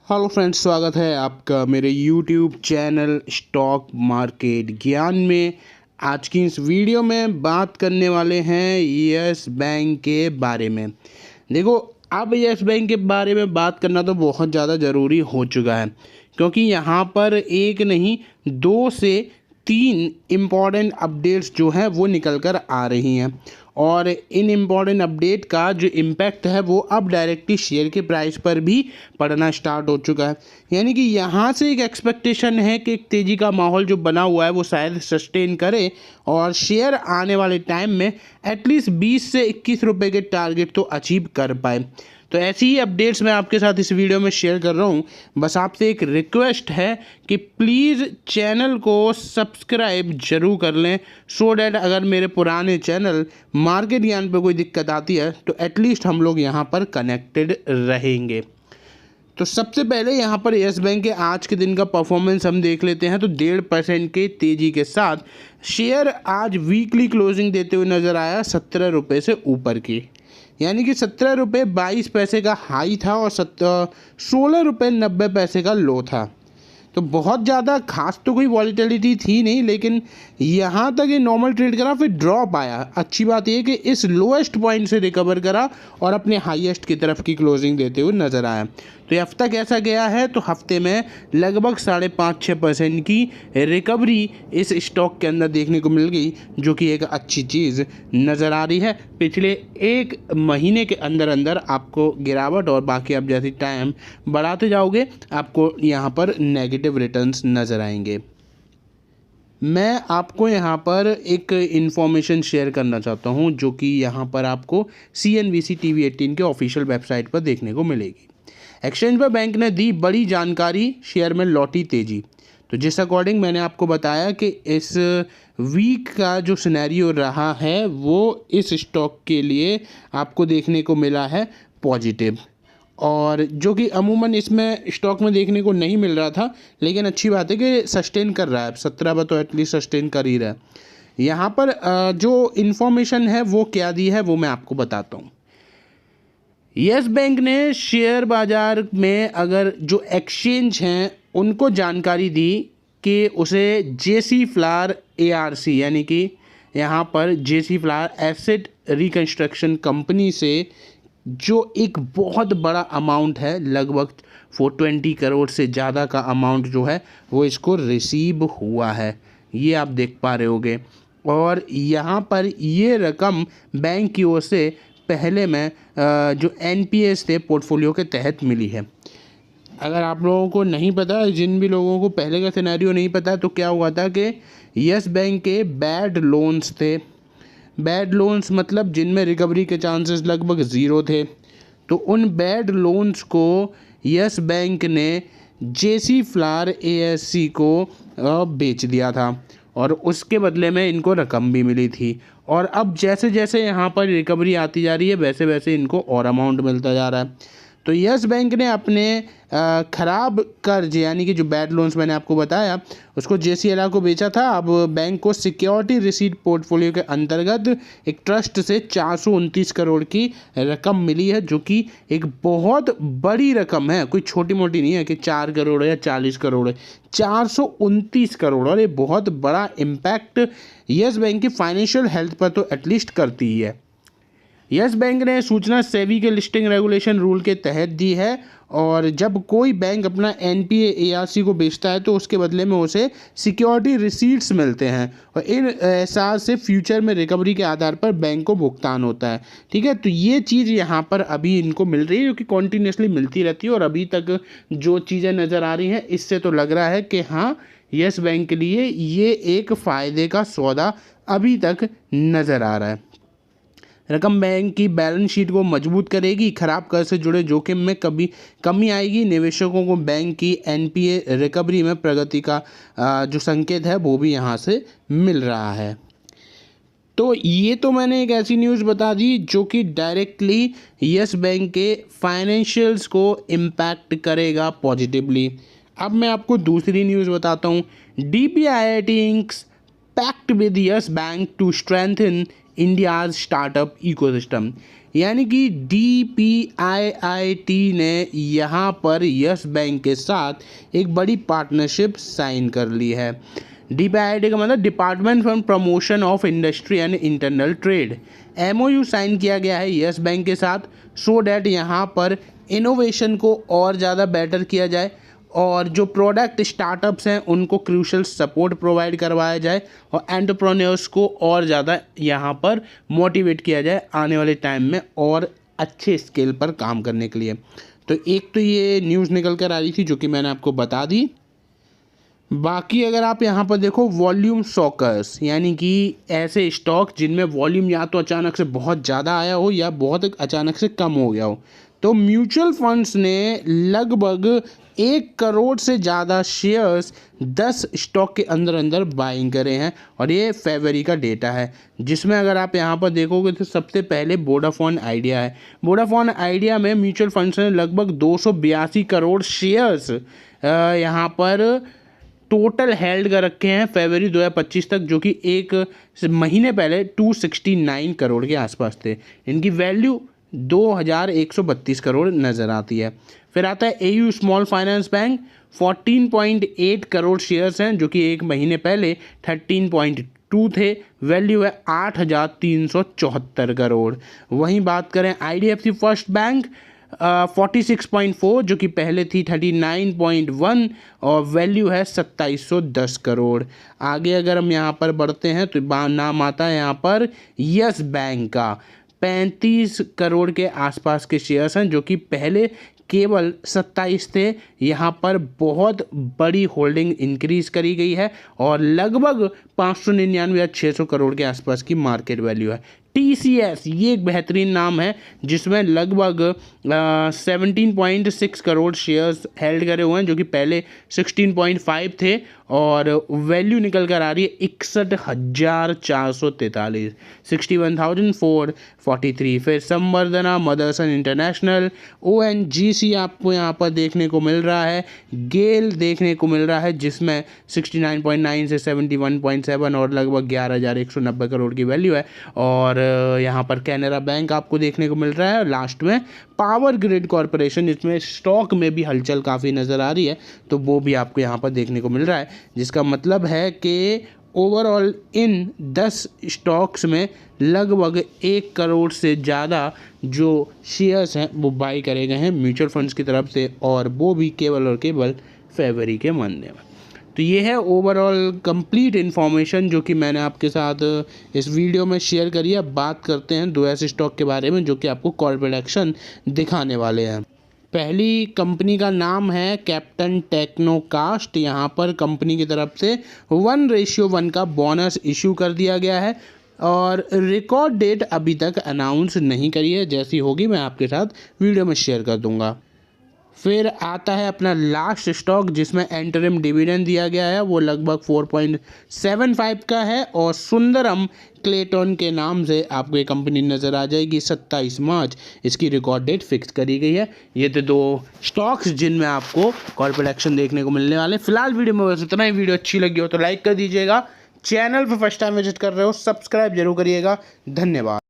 Hello friends, स्वागत है आपका मेरे यूट्यूब चैनल स्टॉक मार्केट ज्ञान में। आज की इस वीडियो में बात करने वाले हैं यस बैंक के बारे में। देखो, अब यस बैंक के बारे में बात करना तो बहुत ज़्यादा ज़रूरी हो चुका है, क्योंकि यहाँ पर एक नहीं 2 से 3 इम्पॉर्टेंट अपडेट्स जो हैं वो निकल कर आ रही हैं, और इन इम्पॉर्टेंट अपडेट का जो इम्पैक्ट है वो अब डायरेक्टली शेयर के प्राइस पर भी पड़ना स्टार्ट हो चुका है। यानी कि यहाँ से एक एक्सपेक्टेशन है कि एक तेज़ी का माहौल जो बना हुआ है वो शायद सस्टेन करे और शेयर आने वाले टाइम में एटलीस्ट 20 से 21 रुपये के टारगेट तो अचीव कर पाए। तो ऐसी ही अपडेट्स मैं आपके साथ इस वीडियो में शेयर कर रहा हूँ। बस आपसे एक रिक्वेस्ट है कि प्लीज़ चैनल को सब्सक्राइब जरूर कर लें, सो डैट अगर मेरे पुराने चैनल मार्केट ज्ञान पे कोई दिक्कत आती है तो एटलीस्ट हम लोग यहाँ पर कनेक्टेड रहेंगे। तो सबसे पहले यहाँ पर यस बैंक के आज के दिन का परफॉर्मेंस हम देख लेते हैं। तो 1.5% के तेज़ी के साथ शेयर आज वीकली क्लोजिंग देते हुए नज़र आया 17 रुपये से ऊपर की, यानी कि 17 रुपये 22 पैसे का हाई था और 16 रुपये 90 पैसे का लो था। तो बहुत ज़्यादा खास तो कोई वॉलीटिलिटी थी नहीं, लेकिन यहाँ तक ये नॉर्मल ट्रेड करा, फिर ड्रॉप आया। अच्छी बात ये है कि इस लोएस्ट पॉइंट से रिकवर करा और अपने हाईएस्ट की तरफ की क्लोजिंग देते हुए नज़र आया। तो ये हफ्ता कैसा गया है? तो हफ्ते में लगभग 5.5-6% की रिकवरी इस स्टॉक के अंदर देखने को मिल गई, जो कि एक अच्छी चीज़ नज़र आ रही है। पिछले एक महीने के अंदर अंदर आपको गिरावट, और बाकी आप जैसे टाइम बढ़ाते जाओगे आपको यहाँ पर नेगेटिव रिटर्न्स नज़र आएंगे। मैं आपको यहाँ पर एक इन्फॉर्मेशन शेयर करना चाहता हूँ, जो कि यहाँ पर आपको CNBC TV18 के ऑफिशियल वेबसाइट पर देखने को मिलेगी। एक्सचेंज पर बैंक ने दी बड़ी जानकारी, शेयर में लौटी तेज़ी। तो जिस अकॉर्डिंग मैंने आपको बताया कि इस वीक का जो सिनेरियो रहा है वो इस स्टॉक के लिए आपको देखने को मिला है पॉजिटिव, और जो कि अमूमन इसमें स्टॉक में देखने को नहीं मिल रहा था। लेकिन अच्छी बात है कि सस्टेन कर रहा है, 17 पर तो एटलीस्ट सस्टेन कर ही रहा है। यहाँ पर जो इन्फॉर्मेशन है वो क्या दी है वो मैं आपको बताता हूँ। यस बैंक ने शेयर बाज़ार में अगर जो एक्सचेंज हैं उनको जानकारी दी कि उसे JC फ्लावर ARC, यानी कि यहाँ पर JC flower asset reconstruction company से जो एक बहुत बड़ा अमाउंट है, लगभग 420 करोड़ से ज़्यादा का अमाउंट जो है वो इसको रिसीव हुआ है, ये आप देख पा रहे होगे। और यहाँ पर ये रकम बैंक की ओर से पहले में जो NPS थे पोर्टफोलियो के तहत मिली है। अगर आप लोगों को नहीं पता, जिन भी लोगों को पहले का सिनेरियो नहीं पता, तो क्या हुआ था कि यस बैंक के बैड लोन्स थे। बैड लोन्स मतलब जिनमें रिकवरी के चांसेस लगभग ज़ीरो थे। तो उन बैड लोन्स को यस बैंक ने JC फ्लावर ASC को बेच दिया था, और उसके बदले में इनको रकम भी मिली थी। और अब जैसे जैसे यहाँ पर रिकवरी आती जा रही है वैसे वैसे इनको और अमाउंट मिलता जा रहा है। तो यस बैंक ने अपने ख़राब कर्ज, यानी कि जो बैड लोन्स मैंने आपको बताया, उसको JCLR को बेचा था। अब बैंक को सिक्योरिटी रिसीट पोर्टफोलियो के अंतर्गत एक ट्रस्ट से 429 करोड़ की रकम मिली है, जो कि एक बहुत बड़ी रकम है, कोई छोटी मोटी नहीं है कि 4 करोड़ या 40 करोड़ है, 429 करोड़। और ये बहुत बड़ा इम्पैक्ट यस बैंक की फाइनेंशियल हेल्थ पर तो एटलीस्ट करती ही है। यस बैंक ने सूचना सेबी के लिस्टिंग रेगुलेशन रूल के तहत दी है, और जब कोई बैंक अपना NPA ARC को बेचता है तो उसके बदले में उसे सिक्योरिटी रिसीट्स मिलते हैं, और इन एहसास से फ्यूचर में रिकवरी के आधार पर बैंक को भुगतान होता है। ठीक है, तो ये चीज़ यहाँ पर अभी इनको मिल रही है, जो कि कॉन्टीन्यूसली मिलती रहती है। और अभी तक जो चीज़ें नज़र आ रही हैं इससे तो लग रहा है कि हाँ, यस बैंक के लिए ये एक फ़ायदे का सौदा अभी तक नज़र आ रहा है। रकम बैंक की बैलेंस शीट को मजबूत करेगी, खराब कर्ज से जुड़े जोखिम में कमी आएगी। निवेशकों को बैंक की NPA रिकवरी में प्रगति का जो संकेत है वो भी यहाँ से मिल रहा है। तो ये तो मैंने एक ऐसी न्यूज़ बता दी जो कि डायरेक्टली यस बैंक के फाइनेंशियल्स को इम्पैक्ट करेगा पॉजिटिवली। अब मैं आपको दूसरी न्यूज़ बताता हूँ। DPIIT Inc. pact with Yes Bank to strengthen India's startup ecosystem. यानी कि DPIIT ने यहाँ पर यस बैंक के साथ एक बड़ी पार्टनरशिप साइन कर ली है। DPIIT का मतलब department for promotion of industry and internal trade. MOU sign किया गया है यस बैंक के साथ सो डैट यहाँ पर इनोवेशन को और ज़्यादा बेटर किया जाए और जो प्रोडक्ट स्टार्टअप्स हैं उनको क्रूशल सपोर्ट प्रोवाइड करवाया जाए और एंटरप्रेन्योर्स को और ज़्यादा यहाँ पर मोटिवेट किया जाए आने वाले टाइम में और अच्छे स्केल पर काम करने के लिए। तो एक तो ये न्यूज़ निकल कर आ रही थी जो कि मैंने आपको बता दी। बाकी अगर आप यहाँ पर देखो वॉल्यूम शॉकर्स, यानी कि ऐसे स्टॉक जिनमें वॉल्यूम या तो अचानक से बहुत ज़्यादा आया हो या बहुत अचानक से कम हो गया हो, तो म्यूचुअल फंड्स ने लगभग 1 करोड़ से ज़्यादा शेयर्स 10 स्टॉक के अंदर बाइंग करे हैं और ये फरवरी का डेटा है, जिसमें अगर आप यहाँ पर देखोगे तो सबसे पहले वोडाफोन आइडिया है। वोडाफोन आइडिया में म्यूचुअल फंड्स ने लगभग 282 करोड़ शेयर्स यहाँ पर टोटल हेल्ड कर रखे हैं फरवरी 2025 तक, जो कि एक महीने पहले 269 करोड़ के आसपास थे। इनकी वैल्यू 2132 करोड़ नज़र आती है। फिर आता है AU small finance bank, 14.8 crore shares हैं जो कि एक महीने पहले 13.2 थे। वैल्यू है 8374 करोड़। वहीं बात करें IDFC फर्स्ट बैंक 46.4 जो कि पहले थी 39.1 और वैल्यू है 2710 करोड़। आगे अगर हम यहाँ पर बढ़ते हैं तो नाम आता है यहाँ पर यस बैंक का, 35 करोड़ के आसपास के शेयर्स हैं जो कि पहले केवल 27 थे। यहाँ पर बहुत बड़ी होल्डिंग इंक्रीज करी गई है और लगभग 599 या 600 करोड़ के आसपास की मार्केट वैल्यू है। TCS ये एक बेहतरीन नाम है जिसमें लगभग 17.6 करोड़ शेयर्स हेल्ड करे हुए हैं जो कि पहले 16.5 थे और वैल्यू निकल कर आ रही है 61,443, 61,443। फिर संवर्धना, मदरसन इंटरनेशनल, ONGC आपको यहाँ पर देखने को मिल रहा है, गेल देखने को मिल रहा है जिसमें 69.9 से 71.7 और लगभग 11,190 करोड़ की वैल्यू है। और यहाँ पर कैनरा बैंक आपको देखने को मिल रहा है। लास्ट में पावर ग्रिड कॉरपोरेशन, इसमें स्टॉक में भी हलचल काफ़ी नज़र आ रही है तो वो भी आपको यहाँ पर देखने को मिल रहा है, जिसका मतलब है कि ओवरऑल इन 10 स्टॉक्स में लगभग 1 करोड़ से ज़्यादा जो शेयर्स हैं वो बाई करे गए हैं म्यूचुअल फंड्स की तरफ से, और वो भी केवल और केवल फरवरी के महीने में। तो ये है ओवरऑल कंप्लीट इन्फॉर्मेशन जो कि मैंने आपके साथ इस वीडियो में शेयर करी है। बात करते हैं 2 ऐसे स्टॉक के बारे में जो कि आपको कॉर्पोरेट एक्शन दिखाने वाले हैं। पहली कंपनी का नाम है कैप्टन टेक्नोकास्ट। यहाँ पर कंपनी की तरफ से 1:1 का बोनस इशू कर दिया गया है और रिकॉर्ड डेट अभी तक अनाउंस नहीं करी है, जैसी होगी मैं आपके साथ वीडियो में शेयर कर दूंगा। फिर आता है अपना लास्ट स्टॉक जिसमें एंटरिम डिविडेंड दिया गया है, वो लगभग 4.75 का है और सुंदरम क्लेटन के नाम से आपको ये कंपनी नज़र आ जाएगी। 27 मार्च इसकी रिकॉर्ड डेट फिक्स करी गई है। ये थे 2 स्टॉक्स जिनमें आपको कॉर्पोरेट एक्शन देखने को मिलने वाले। फिलहाल वीडियो में बस इतना ही। वीडियो अच्छी लगी हो तो लाइक कर दीजिएगा, चैनल पर फर्स्ट टाइम विजिट कर रहे हो सब्सक्राइब जरूर करिएगा। धन्यवाद।